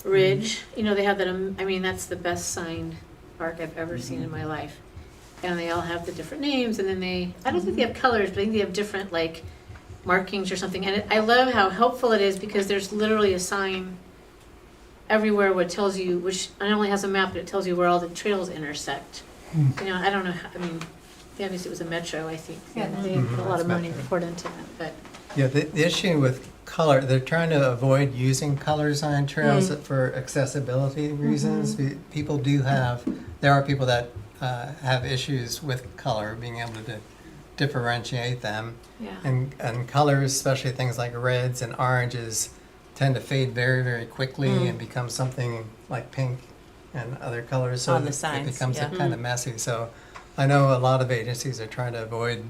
Ridge, you know, they have that, I mean, that's the best signed park I've ever seen in my life. And they all have the different names, and then I don't think they have colors, but I think they have different, like, markings or something. And I love how helpful it is, because there's literally a sign everywhere what tells you, which not only has a map, but it tells you where all the trails intersect. You know, I don't know, I mean, obviously it was a metro, I think. Yeah, They put a lot of money poured into that, but. Yeah, the issue with color, they're trying to avoid using colors on trails for accessibility reasons. People do have, there are people that have issues with color, being able to differentiate them. Yeah. And colors, especially things like reds and oranges, tend to fade very, very quickly and become something like pink and other colors. So On the it signs, becomes yeah. kind of messy. So I know a lot of agencies are trying to avoid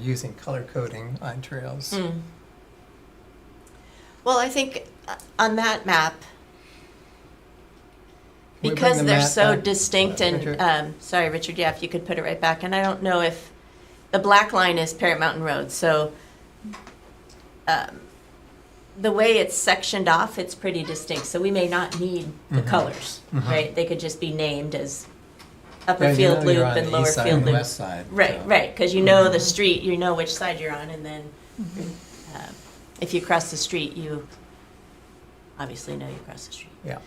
using color coding on trails. Well, I think on that map, Can we bring because the they're map so back, distinct Richard? and, sorry, Richard, yeah, if you could put it right back. And I don't know if, the black line is Parrot Mountain Road, so the way it's sectioned off, it's pretty distinct. So we may not need the colors, right? They could just be named as upper Yeah, you field know loop you're on and the lower east side field and the loop. west side. Right, so- right, because you know the street, you know which side you're on, and then if you cross the street, you obviously know you cross the street. Yeah.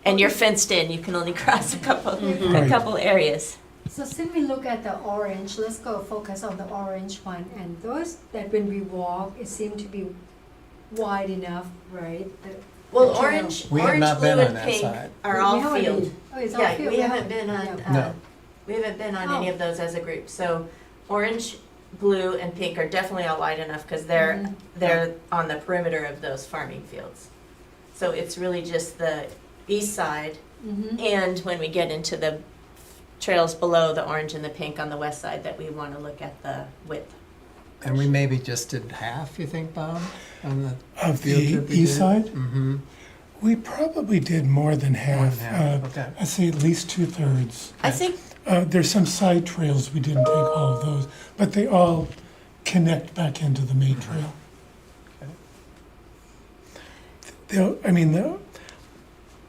And you're fenced in, you can only cross a Mm-hmm. couple areas. So since we look at the orange, let's go focus on the orange one. And those that when we walk, it seemed to be wide enough, right? Well, The trail. orange, We have orange, not been blue, on and that pink side. are We all haven't field. been- Oh, it's all Yeah, field. we haven't been on, Yeah. No. we haven't been on any Oh. of those as a group. So orange, blue, and pink are definitely all wide enough because they're on the perimeter of those farming fields. So it's really just the east side, Mhm. and when we get into the trails below the orange and the pink on the west side, that we want to look at the width. And we maybe just did half, you think, Bob, on the Of field the trip we east did? side, Mm-hmm. we probably did more than half. Okay. I'd say at least 2/3. I think, There's some side trails, we didn't take all of those, but they all connect back into the main trail.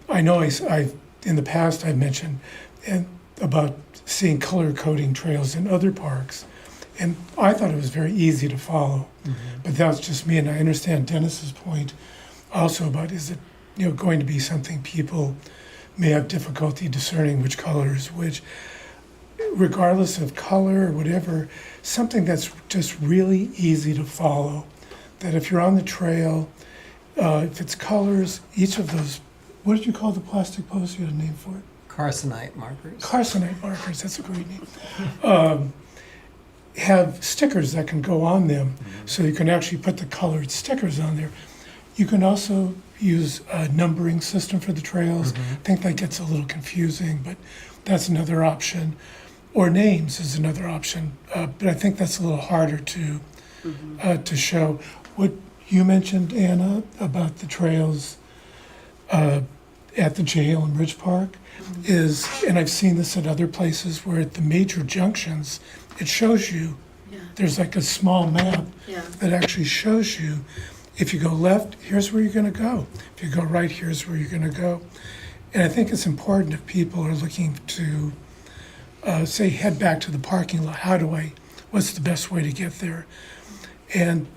I know in the past I've mentioned about seeing color coding trails in other parks, and I thought it was very easy to follow. But that's just me, and I understand Dennis's point also about, is it going to be something people may have difficulty discerning which color is which. Regardless of color or whatever, something that's just really easy to follow. That if you're on the trail, if it's colors, each of those, what did you call the plastic posts? You had a name for it? Carcinite markers. Carcinite markers, that's a great name. Have stickers that can go on them, so you can actually put the colored stickers on there. You can also use a numbering system for the trails. I think that gets a little confusing, but that's another option. Or names is another option, but I think that's a little harder to show. What you mentioned, Anna, about the trails at the Chehalem Ridge Park is, and I've seen this at other places where at the major junctions, it shows you, there's like a small map that actually shows you, if you go left, here's where you're gonna go. If you go right, here's where you're gonna go. And I think it's important if people are looking to, say, head back to the parking lot, what's the best way to get there? And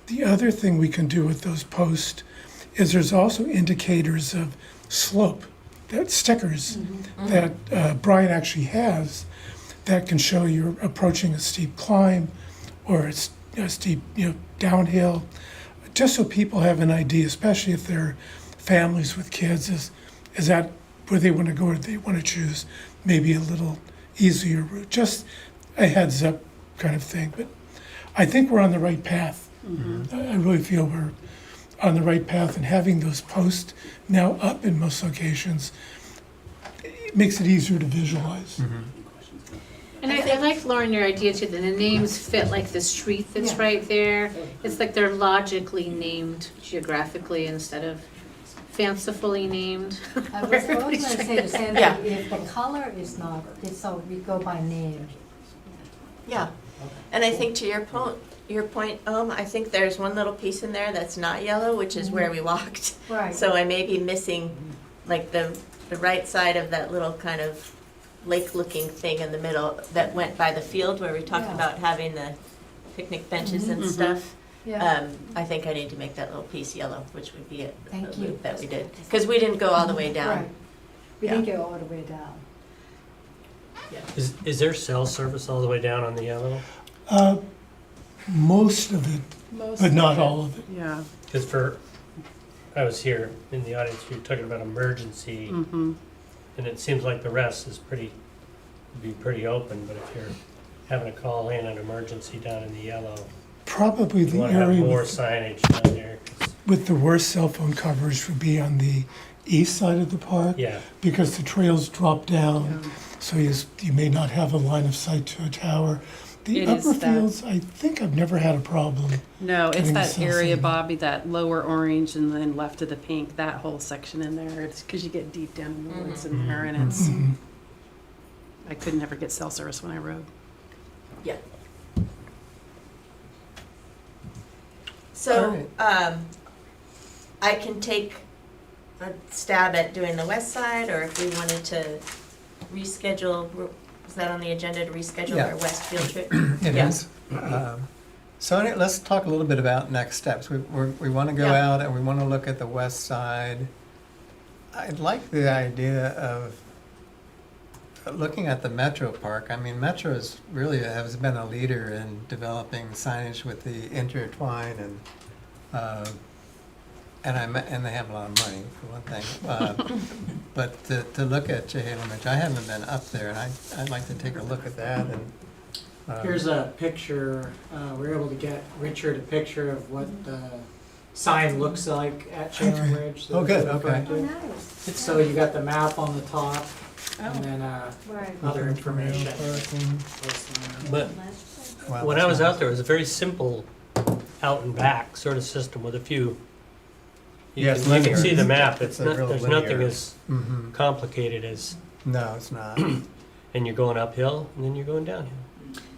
the other thing we can do with those posts is there's also indicators of slope, that stickers that Brian actually has that can show you're approaching a steep climb or it's a steep downhill, just so people have an idea, especially if they're families with kids, is that where they want to go, or they want to choose maybe a little easier route, just a heads up kind of thing. But I think we're on the right path. I really feel we're on the right path, and having those posts now up in most locations, it makes it easier to visualize. And I like, Lauren, your idea too, that the names fit like the street that's right there. It's like they're logically named geographically instead of fancifully named. I was also going to say the same Yeah. thing, if the color is not, so we go by name. yeah. And I think to your your point, I think there's one little piece in there that's not yellow, which is where we walked. Right. So I may be missing, like, the right side of that little kind of lake-looking thing in the middle that went by the field where we talked Yeah. about having the picnic benches and stuff. Yeah. I think I need to make that little piece yellow, which would be a Thank you. loop that we did. Because we didn't go all the way down. Right. We didn't go all the way down. Is there cell service all the way down on the yellow? Most of it, but not all of it. Yeah. Because I was here in the audience, you were talking about emergency, Mm-hmm. and it seems like the rest is would be pretty open, but if you're having a call in an emergency down in the yellow, Probably you the want to have area more with, signage down there. 'Cause- with the worst cell phone coverage would be on the east side of the park, Yeah, because the trails drop down, so you may not have a line of sight to a tower. The It is upper that- fields, I think I've never had a problem. No, it's Getting that cell area, signal. Bobby, that lower orange and then left of the pink, that whole section in there. It's because you get deep down in the woods in there, and it's, Mhm. I could never get cell service when I rode. So, Alright. I can take a stab at doing the west side, or if we wanted to reschedule, is that on the agenda to reschedule Yeah. our west field trip? It Yeah. is. So let's talk a little bit about next steps. We want to go Yeah. out and we want to look at the west side. I'd like the idea of looking at the Metro Park. I mean, Metro has been a leader in developing signage with the intertwine and they have a lot of money, for one thing. But to look at Chehalem, which I haven't been up there, and I'd like to take a look at that. And Here's a picture, we were able to get Richard a picture of what the sign looks like at Chehalem Okay. Ridge. Oh, good, that we're okay. referring Oh, to. nice. So you got the map on the top, and then Right. other information. Parking. but Wow, when that's I was nice. out there, it was a very simple out and back sort of system with a few. Yes, You can linear. see the map, It's it's a not, real there's nothing linear. as Mhm. complicated as, No, it's not. and you're going uphill and then you're going downhill.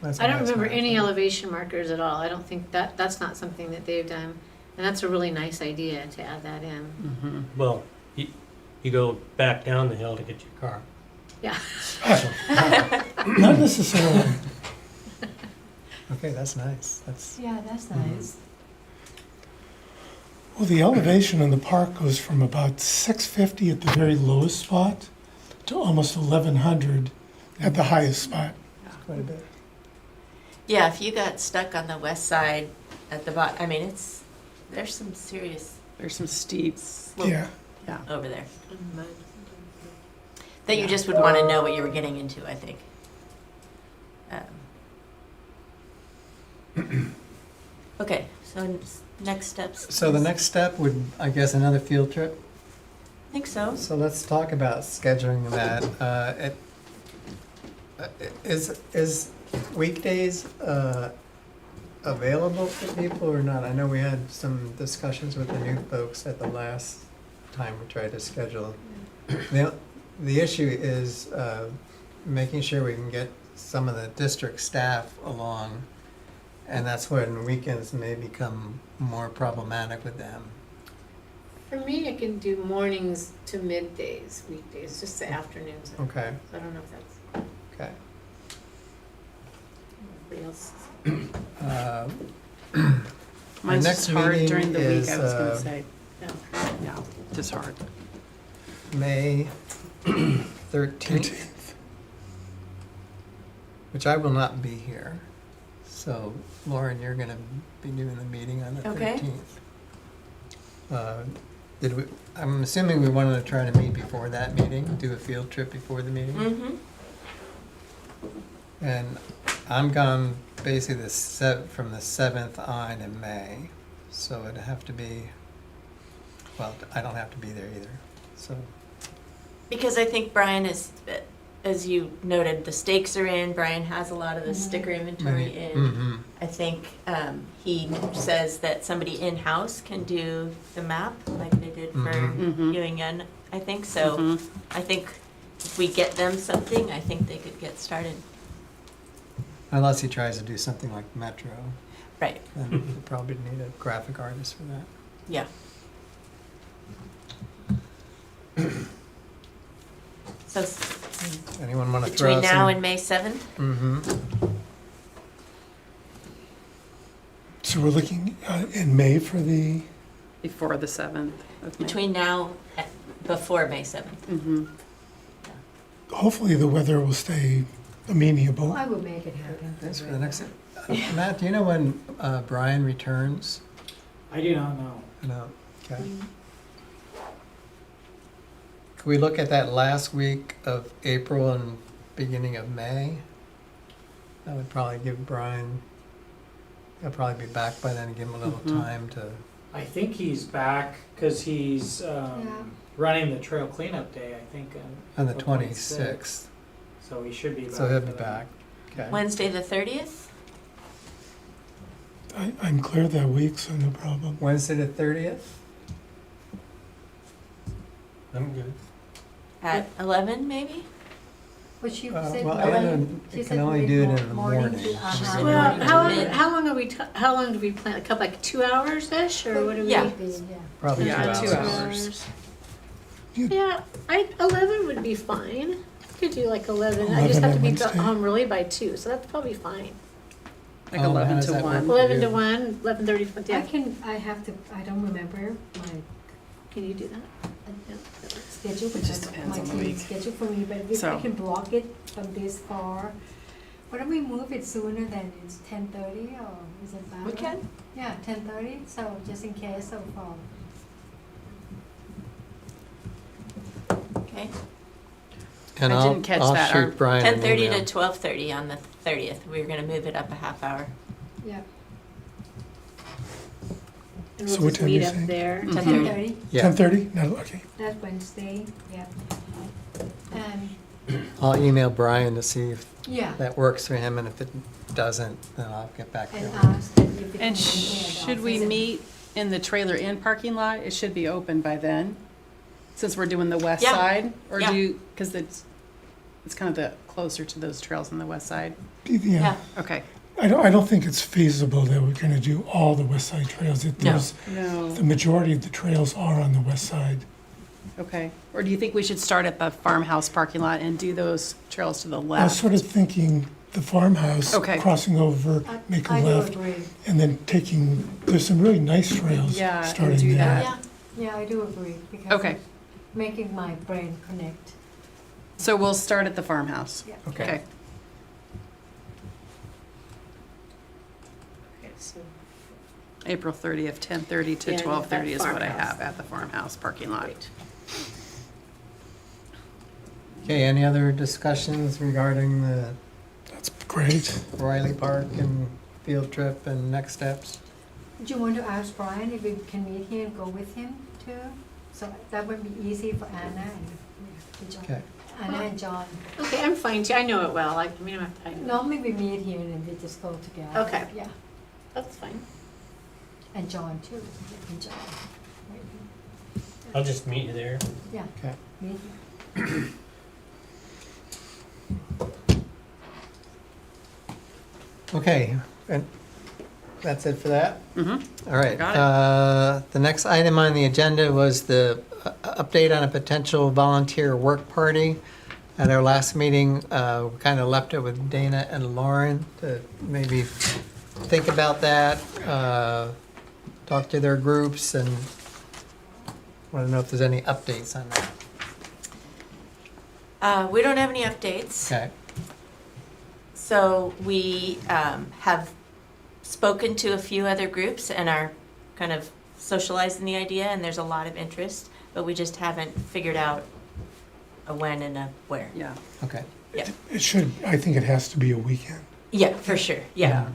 That's a I don't nice remember map. any elevation markers at all. I don't think that's not something that they've done. And that's a really nice idea to add that in. Mm-hmm. Well, you go back down the hill to get your car. Yeah. Not necessarily. Okay, that's nice. That's Yeah, that's nice. Well, the elevation in the park goes from about 650 at the very lowest spot to almost 1100 at the highest spot. quite a bit. Yeah, if you got stuck on the west side at the bottom, I mean, there's some serious There's some steep, slope Yeah. over there that you just would want to know what you were getting into, I think. Okay, so next steps. So the next step would, I guess, another field trip. I think so. So let's talk about scheduling that. Is weekdays available for people or not? I know we had some discussions with the new folks at the last time we tried to schedule. The issue is making sure we can get some of the district staff along, and that's when weekends may become more problematic with them. For me, I can do mornings to middays, weekdays, just the afternoons. Okay, I don't know if that's okay. everybody else. mine's next just hard meeting during the week, is, I was gonna say. No. Yeah, just hard. May 13th, which I will not be here. So Lauren, you're gonna be doing the meeting on the Okay. 13th. I'm assuming we wanted to try to meet before that meeting, do a field trip before the meeting? Mm-hmm. And I'm gone basically from the 7th on in May, so it'd have to be, well, I don't have to be there either, so. Because I think Brian is, as you noted, the stakes are in. Brian has a lot of the sticker inventory in. Mhm. I think he says that somebody in-house can do the map, like they did for Mhm. Ewing Young, I think. So Mhm. I think if we get them something, I think they could get started. Unless he tries to do something like Metro. Right, then you probably need a graphic artist for that. yeah. So Anyone want to throw out between now some? and May 7th? Mm-hmm. So we're looking in May for the, Before the 7th of May. Between now, before May 7th. Mhm. hopefully the weather will stay amenable. I will make it happen. Thanks for the next. Matt, do you know when Brian returns? I do not know. No. Okay. Could we look at that last week of April and beginning of May? That would probably give Brian. He'll probably be back by then and give him a little Mhm. time to. I think he's back because he's running the trail cleanup day, I think. On the April 26th. So he should be back. So he'll be for that. back. Okay. Wednesday, the 30th? I'm clear that week, so no problem. Wednesday the 30th? I'm good. At 11, maybe? But you Well, said Anna she can said only do it in the morning. to- uh-huh. Well, How long are we, how long do we plan, like 2 hours-ish, or what do we? Yeah. Probably Yeah, 2 2 hours. hours. Yeah, 11 would be fine. Could do like 11. I just 11 have to on be Wednesday. home really by 2, so that's probably fine. Like How 11 does to that work? 1. 11 to you? 1, 11:30, I have to, I don't remember my Can you do that? schedule, It because just depends my on the team week. schedule for me, but if I So- can block it from this far. Why don't we move it sooner than it's 10:30, or is it better? We can. Yeah, 10:30, so just in case of, Okay. And I I'll, didn't catch I'll that. shoot Our Brian an 10:30 email. to 12:30 on the 30th. We're going to move it up a half hour. yeah, And So we'll what just time meet you up saying? there. 10:30. 10:30, Yeah, 10:30? No, okay. that's Wednesday, yeah. And, I'll email Brian to see if yeah, that works for him, and if it doesn't, then I'll get back to and him. ask that if they can And meet me at the should we office. meet in the trailer inn parking lot? It should be open by then, since we're doing the west Yeah. side? Or Yeah. do you, because it's kind of the closer to those trails on the west side? Yeah. Okay. I don't think it's feasible that we're gonna do all the west side trails. No. No. The majority of the trails are on the west side. Okay. Or do you think we should start at the farmhouse parking lot and do those trails to the I was left? sort of thinking the farmhouse, Okay. crossing over, I- make a I do left, agree. and then taking, there's some really nice trails Yeah, and starting do there. that. Yeah. Yeah, I do agree, because Okay. it's making my brain connect. So we'll start at the farmhouse. Yeah. Okay. Okay. Okay, so April 30th, 10:30 to Yeah, 12:30 is at what I farmhouse. have at the farmhouse parking lot. great. Okay, any other discussions regarding the That's great. Riley Park and field trip and next steps? Do you want to ask Brian if we can meet him and go with him too? So that would be easy for Anna and John. Okay. Anna and John. Okay, I'm fine too. I know it well. I mean, I know. Normally we meet here and we just go together. Okay. Yeah, That's fine. and John too, and John. I'll just meet you there. Yeah, Okay. meet him. Okay, and that's it for that? Mm-hmm. All right. Got it. The next item on the agenda was the update on a potential volunteer work party. At our last meeting, we kind of left it with Dana and Lauren to maybe think about that, talk to their groups, and want to know if there's any updates on that. We don't have any updates. Okay. So we have spoken to a few other groups and are kind of socializing the idea, and there's a lot of interest, but we just haven't figured out a when and a where. Yeah. Okay. It should, I think it has to be a weekend. Yeah, for sure, yeah.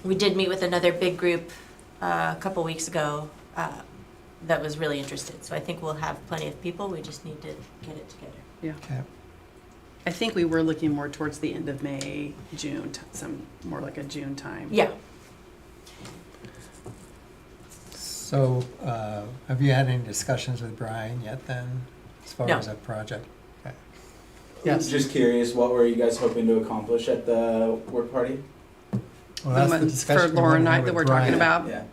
We did meet with another big group a couple weeks ago that was really interested, so I think we'll have plenty of people, we just need to get it together. Yeah. Okay. I think we were looking more towards the end of May, June, some more like a June time. Yeah. So, have you had any discussions with Brian yet then, as far No. as a project? Okay. I'm Yes. just curious, what were you guys hoping to accomplish at the work party? Well, that's the ones discussion for we Laura wanted and to I have that with we're talking Brian. about. Yeah.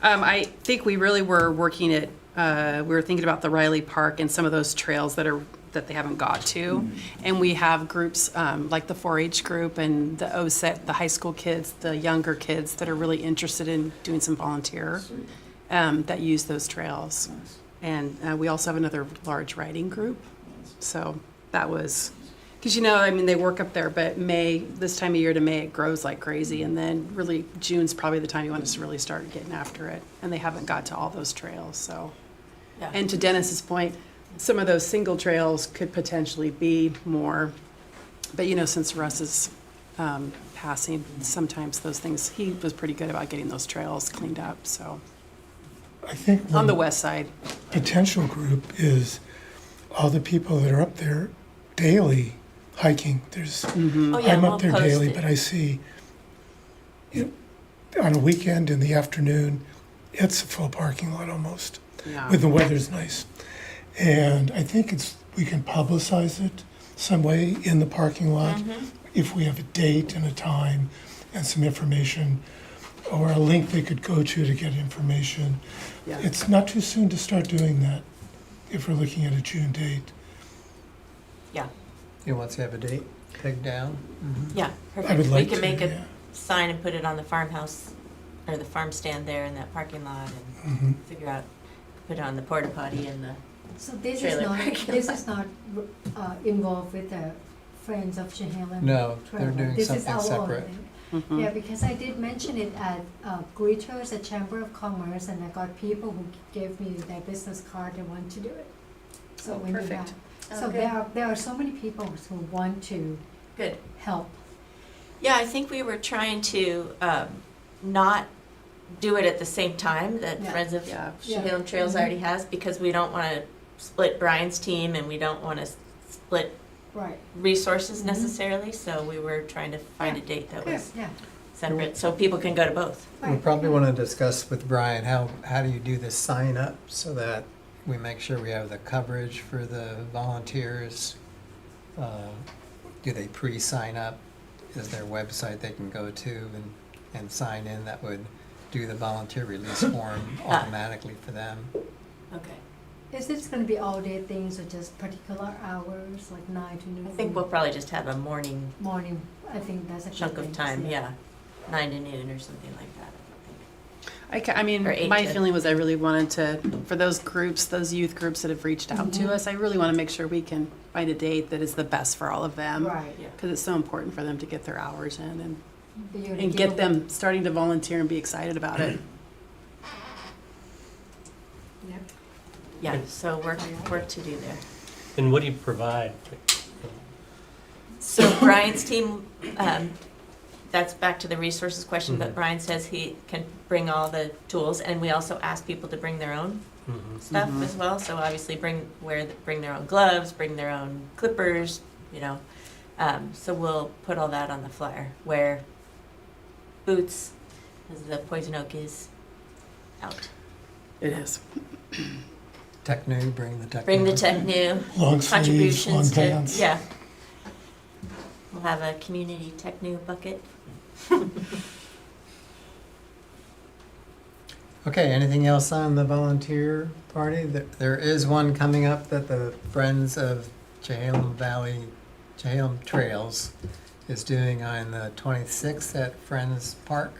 I think we really were working at, we were thinking about the Riley Park and some of those trails that they haven't got to. And we have groups, like the 4-H group and the OSET, the high school kids, the younger kids that are really interested in doing some volunteer, Sweet. that use those trails. Nice. And we also have another large riding group. So that was, because I mean, they work up there, but this time of year to May, it grows like crazy. And then really June's probably the time you want us to really start getting after it. And they haven't got to all those trails, so. Yeah. And to Dennis's point, some of those single trails could potentially be more, but since Russ is passing, sometimes those things, he was pretty good about getting those trails cleaned up, so, I think on the one west side. potential group is all the people that are up there daily hiking. There's, Oh, yeah, I'm we'll up there post daily, it. but I see, on a weekend in the afternoon, it's a full parking lot almost, Yeah. when the weather's nice. And I think we can publicize it some way in the parking lot, if we have a date and a time and some information, or a link they could go to get information. Yeah. It's not too soon to start doing that, if we're looking at a June date. Yeah, Once you have a date pegged down. yeah, I would perfect. We like can to, make a yeah. sign and put it on the farmhouse, or the farm stand there in that parking lot, and Mhm. figure out, put it on the porta potty and the, So this is Trailer not, parking this lot. is not involved with the Friends of Chehalem? No, they're Trail. doing This is something our own separate. thing. Mhm. Yeah, because I did mention it at Rueter's, at Chamber of Commerce, and I got people who gave me their business card and want to do it. So Oh, when you perfect. have, so there are so many people who want to good. help. Yeah, I think we were trying to not do it at the same time that Yeah. Friends of Yeah. Chehalem Trails Mhm. already has, because we don't want to split Brian's team and we don't want to split Right. resources Mhm. necessarily, so we were trying to find a date that Good, was yeah. separate, so people can go to both. We Right. probably want to discuss with Brian, how do you do this sign up so that we make sure we have the coverage for the volunteers? Do they pre-sign up? Is there a website they can go to and sign in that would do the volunteer release form automatically for them? Okay. Is this gonna be all day things or just particular hours, like 9 to noon? I think we'll probably just have a morning Morning, I think that's a good chunk of thing, time, yeah, 9 to noon or something like that, I think. I mean, Or 8 my to- feeling was I really wanted to, for those groups, those youth groups that have reached out to Mhm. us, I really want to make sure we can find a date that is the best for all of them. Right. Yeah. Because it's so important for them to get their hours in But you're gonna and deal get with- them starting to volunteer and be excited about it. Yep. Yeah, so work to do there. And what do you provide? So Brian's team, that's back to the resources question, but Mhm. Brian says he can bring all the tools, and we also ask people to bring their own Mhm. stuff Mhm. as well, so obviously bring their own gloves, bring their own clippers, so we'll put all that on the flyer, wear boots, as the poison oak is out. It is. Techno, bring the techno. Bring the Technu Long sleeves, long contributions to, pants. yeah. We'll have a community Technu bucket. Okay, anything else on the volunteer party? There is one coming up that the Friends of Chehalem Trails is doing on the 26th at Friends Park.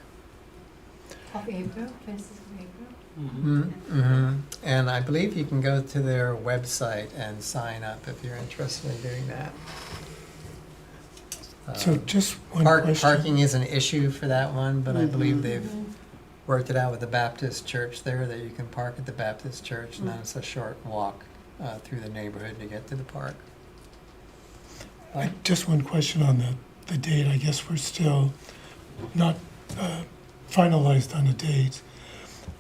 Of April, 26th of April. Mm-hmm. And I believe you can go to their website and sign up if you're interested in doing that. So just one question. Parking is an issue for that one, but I believe Mhm. they've worked it out with the Baptist church there, that you can park at the Baptist church, and then it's a short walk through the neighborhood to get to the park. Just one question on the date. I guess we're still not finalized on a date.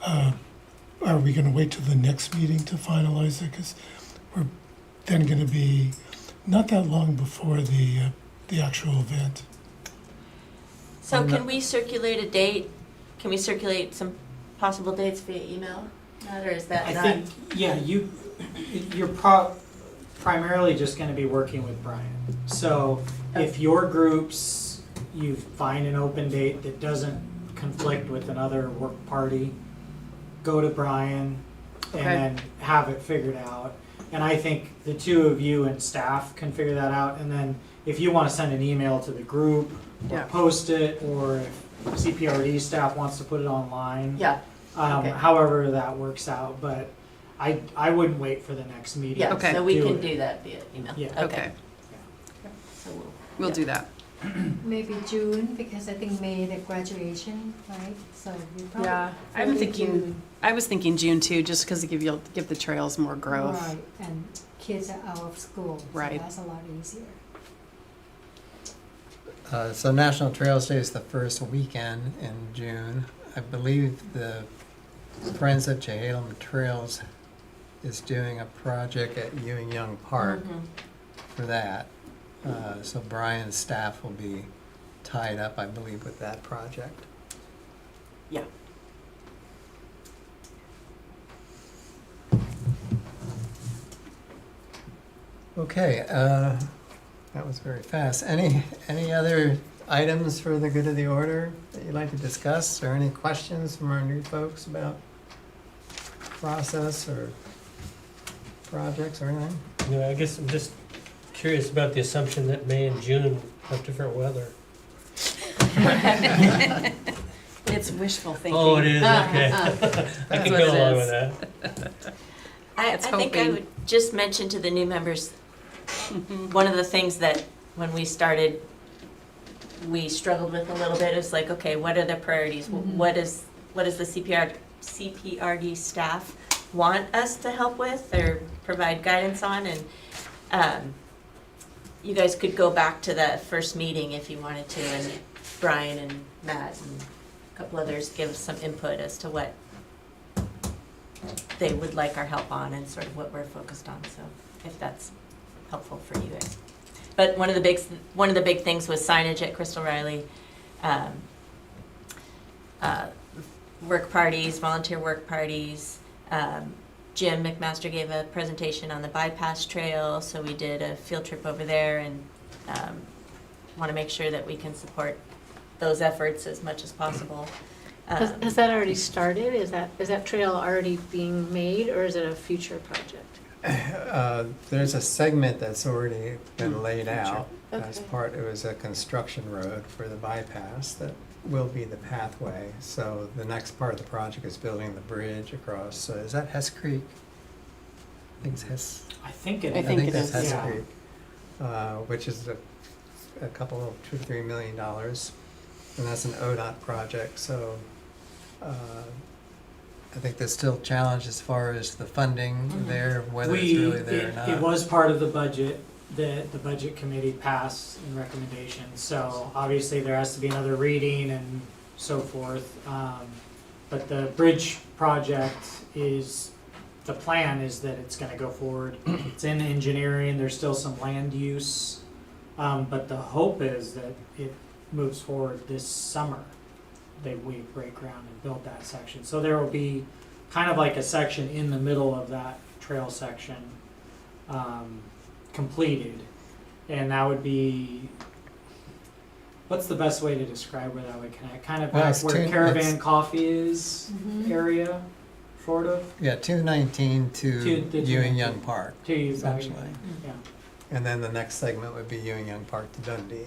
Are we going to wait till the next meeting to finalize it? Because we're then going to be not that long before the actual event. So I'm can not- we circulate a date? Can we circulate some possible dates via email? Or is that I not? think, yeah, you're primarily just gonna be working with Brian. So if your groups, you find an open date that doesn't conflict with another work party, go to Brian and Okay. then have it figured out. And I think the two of you and staff can figure that out. And then if you want to send an email to the group or Yeah. post it, or if CPRD staff wants to put it online, Yeah, okay. however that works out. But I wouldn't wait for the next meeting. Yeah, Okay. so we Do can it. do that via email. Yeah. Okay, So we'll do that. Maybe June, because I think May the graduation, right? So we probably. Yeah, I'm early thinking, June. I was thinking June too, just because give the trails more growth. Right, and kids are out of school, so Right. that's a lot easier. So National Trails Day is the first weekend in June. I believe the Friends of Chehalem Trails is doing a project at Ewing Young Park Mhm. for that. So Brian's staff will be tied up, I believe, with that project. Yeah. Okay, that was very fast. Any other items for the good of the order that you'd like to discuss, or any questions from our new folks about process or projects or anything? You know, I guess I'm just curious about the assumption that May and June have different weather. It's wishful thinking. Oh, it is, okay. I That's can what go it along is. with that. I It's think I hoping. would just mention to the new members, one of the things that when we started, we struggled with a little bit is like, okay, what are the priorities? What does the CPRD staff want us to help with or provide guidance on? And you guys could go back to the first meeting if you wanted to, and Brian and Matt and a couple others give some input as to what they would like our help on and sort of what we're focused on, so if that's helpful for you guys. But one of the big things was signage at Crystal Riley, work parties, volunteer work parties. Jim McMaster gave a presentation on the bypass trail, so we did a field trip over there and want to make sure that we can support those efforts as much as possible. Has that already started? Is that trail already being made, or is it a future project? There's a segment that's already been laid out as Okay. part, it was a construction road for the bypass that will be the pathway. So the next part of the project is building the bridge across, so is that Hess Creek? I think it's Hess. I think it I is. think it that's is. Hess Yeah. Creek, which is a couple of $2 to $3 million. And that's an ODOT project, so I think there's still challenge as far as the funding there, whether it's really there or not. It was part of the budget that the budget committee passed in recommendations, so obviously there has to be another reading and so forth. But the bridge project is, the plan is that it's gonna go forward. It's in engineering, there's still some land use, but the hope is that it moves forward this summer. We break ground and build that section. So there will be kind of like a section in the middle of that trail section completed. And that would be, what's the best way to describe where that would connect? Kind of Well, back it's where two- Caravan it's- Coffee is Mhm. area, sort of, Yeah, 219 To to the Ewing 219. Young Park, to you. essentially. Yeah. And then the next segment would be Ewing Young Park to Dundee,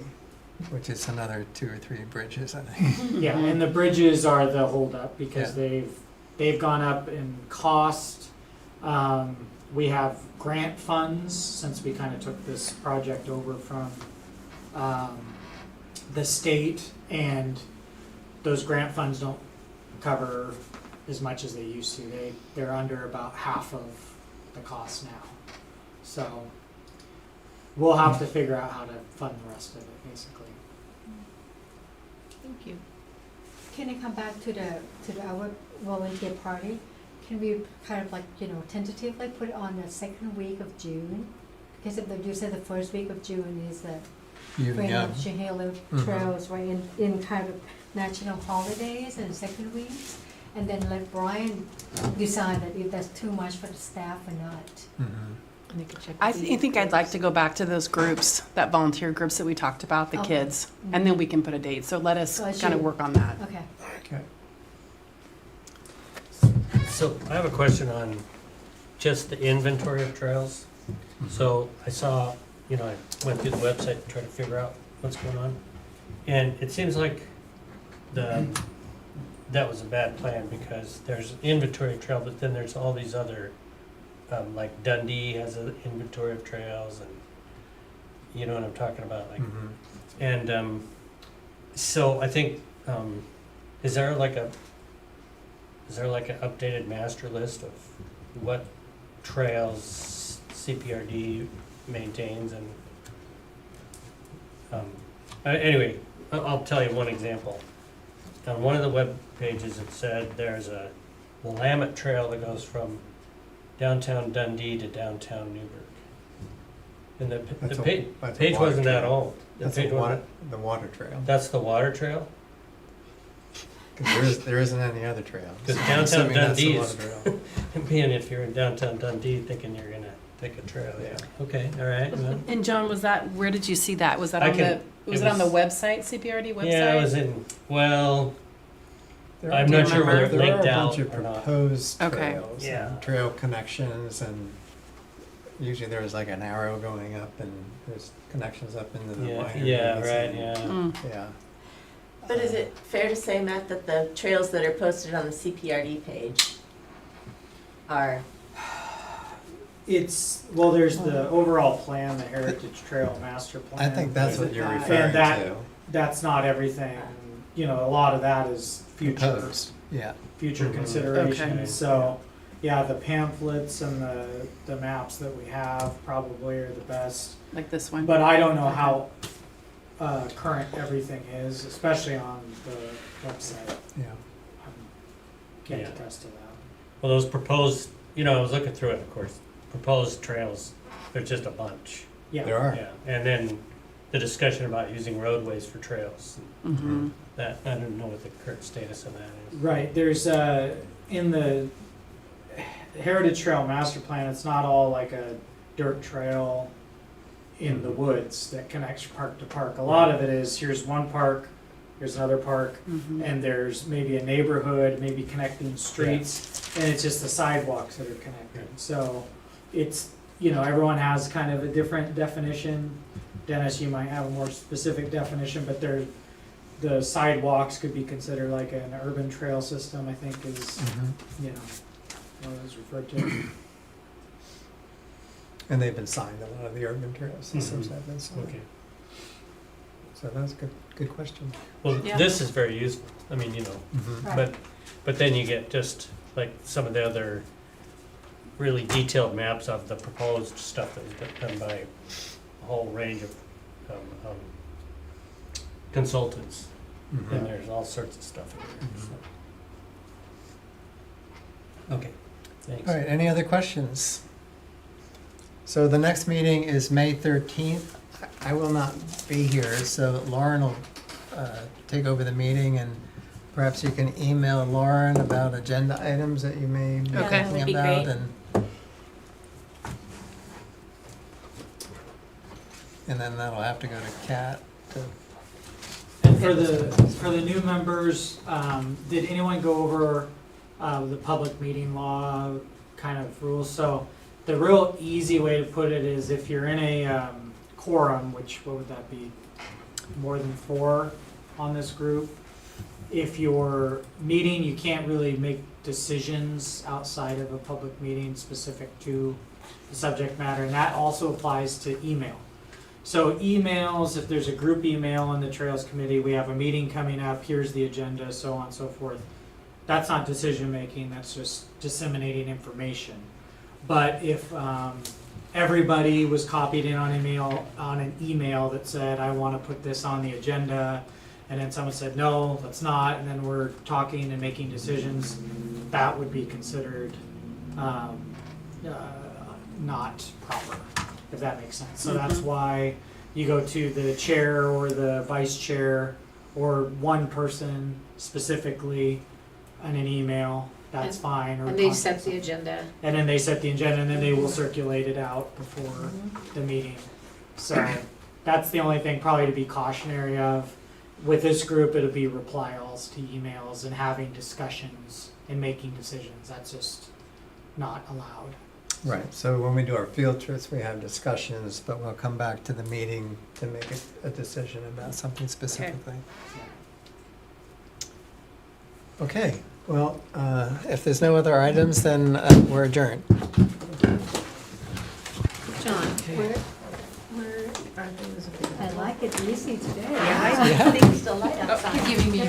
which is another 2 or 3 bridges, I think. Yeah, and the bridges are the holdup because Yeah. they've gone up in cost. We have grant funds since we kind of took this project over from the state, and those grant funds don't cover as much as they used to. They're under about half of the cost now. So we'll have to figure out how to fund the rest of it, basically. Thank you. Can I come back to our volunteer party? Can we kind of like, tentatively put it on the second week of June? Because if you said the first week of June is the Ewing Friend Young. of Chehalem Mhm. Trails, right, in kind of national holidays and second weeks? And then let Brian decide that if that's too much for the staff or not. Mhm. And they could check I with think I'd like to go back to those groups, that volunteer groups that we talked about, the Okay. kids, and then we can put a date. So let us So I kind of should- work on that. Okay. Okay. So I have a question on just the inventory of trails. So I saw, you know, I went through the website to try to figure out what's going on. And it seems like that was a bad plan because there's inventory of trail, but then there's all these other, like Dundee has an inventory of trails and you know what I'm talking about, like, Mhm. and so I think, is there like an updated master list of what trails CPRD maintains and, anyway, I'll tell you one example. On one of the web pages, it said there's a Willamette Trail that goes from downtown Dundee to downtown Newberg. And That's the a- page that's a page water wasn't that trail. old. The That's page wasn't- the water trail. That's the water trail? 'Cause there isn't any other trail. 'Cause So I'm downtown assuming that's the Dundee water is- trail. Being if you're in downtown Dundee thinking you're gonna take a trail, yeah. Okay, all right, well. And John, where did you see that? Was that I on can- was it it on the was- website, CPRD website? Yeah, it was in, well, There I'm are- not sure whether it There are linked a out bunch of or not. proposed Okay. trails Yeah. and trail connections, and usually there's like an arrow going up, and there's connections up into the Yeah, wineries. yeah, right, and- yeah. Mm. Yeah. But is it fair to say, Matt, that the trails that are posted on the CPRD page are, Well, there's the overall plan, the Heritage Trail Master Plan. I think that's what you're And referring that- to. That's not everything, you know, a lot of that is future Proposed, yeah. future Mhm. considerations, Okay. so, yeah, the pamphlets and the maps that we have probably are the best. Like this one? But I don't know how, current everything is, especially on the website. Yeah. Can't Yeah. attest to that. Well, those proposed, you know, I was looking through it, of course, proposed trails, there's just a bunch. Yeah. There are. Yeah, and then the discussion about using roadways for trails, Mm-hmm. that, I don't know what the current status of that is. Right, there's, in the Heritage Trail Master Plan, it's not all like a dirt trail in the woods that connects park to park. A lot of it is, here's one park, here's another park, Mm-hmm. and there's maybe a neighborhood, maybe connecting streets, and it's just the sidewalks that are connected. So it's, you know, everyone has kind of a different definition. Dennis, you might have a more specific definition, but the sidewalks could be considered like an urban trail system, I think is, Mhm. you know, what it was referred to. And they've been signed, a lot of the urban trail systems Mhm. have been signed. Okay, So that's a good question. well, Yeah. this is very useful, I mean, you know, Mhm. Right. but then you get just like some of the other really detailed maps of the proposed stuff that was done by a whole range of consultants, Mhm. and there's all sorts of stuff in there, so. Okay, thanks. All right, any other questions? So the next meeting is May 13th. I will not be here, so Lauren will take over the meeting, and perhaps you can email Lauren about agenda items that you may be Okay. that would thinking be about. great. And then that'll have to go to Kat to. And for the new members, did anyone go over the public meeting law kind of rules? So the real easy way to put it is if you're in a quorum, which what would that be? More than 4 on this group. If you're meeting, you can't really make decisions outside of a public meeting specific to the subject matter, and that also applies to email. So emails, if there's a group email on the Trails Committee, we have a meeting coming up, here's the agenda, so on and so forth. That's not decision making, that's just disseminating information. But if everybody was copied in on an email that said, I want to put this on the agenda, and then someone said, no, let's not, and then we're talking and making decisions, that would be considered not proper, if that makes sense. So that's why you go to the chair or the vice chair or one person specifically in an email that's fine. Or And they set contact the agenda. And then they set the agenda, and then they will circulate it out before the meeting. So that's the only thing probably to be cautionary of. With this group, it'll be reply alls to emails and having discussions and making decisions. That's just not allowed. Right, so when we do our field trips, we have discussions, but we'll come back to the meeting to make a decision about something specifically. Okay, well, if there's no other items, then we're adjourned. John, where are those? I like it easy today. Yeah, I think it's still light outside. Giving me